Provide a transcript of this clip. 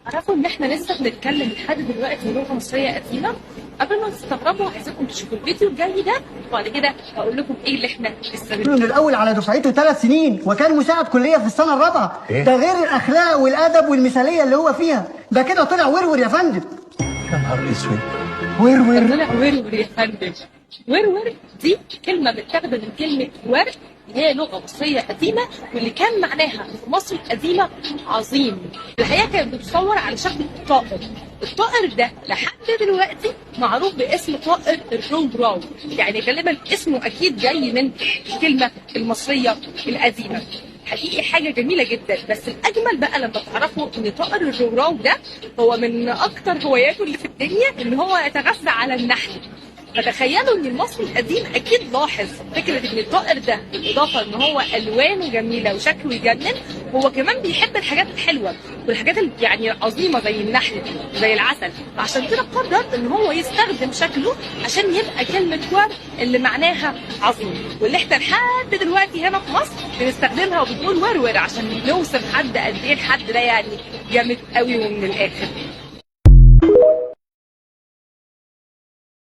عرفوا ان احنا لسه بنتكلم لحد دلوقتي لغه مصريه قديمه. قبل ما تستغربوا عايزاكم تشوفوا الفيديو الجاي ده، وبعد كده هقول لكم ايه اللي احنا لسه من الاول على دفعته 3 سنين، وكان مساعد كليه في السنه الرابعه. ده غير الاخلاق والادب والمثاليه اللي هو فيها. ده كده طلع ورور يا فندم. يا نهار اسود. ورور. طلع ورور يا فندم. ورور دي كلمه متاخده من كلمه ورق، اللي هي لغه مصريه قديمه، واللي كان معناها في مصر القديمه عظيم. الحقيقه كانت بتتصور على شكل طائر. الطائر ده لحد دلوقتي معروف باسم طائر الرونجراو، يعني غالبا اسمه اكيد جاي من الكلمه المصريه القديمه. حقيقي حاجه جميله جدا، بس الاجمل بقى لما تعرفوا ان طائر الرونجراو ده هو من اكتر هواياته اللي في الدنيا ان هو يتغذى على النحل. فتخيلوا ان المصري القديم اكيد لاحظ فكره ان الطائر ده بالاضافه ان هو الوانه جميله وشكله يجنن، هو كمان بيحب الحاجات الحلوه والحاجات يعني العظيمه زي النحل زي العسل. عشان كده قرر ان هو يستخدم شكله عشان يبقى كلمه ورد اللي معناها عظيم، واللي احنا لحد دلوقتي هنا في مصر بنستخدمها وبنقول ورور عشان نوصف حد قد ايه الحد ده يعني جامد قوي ومن الاخر.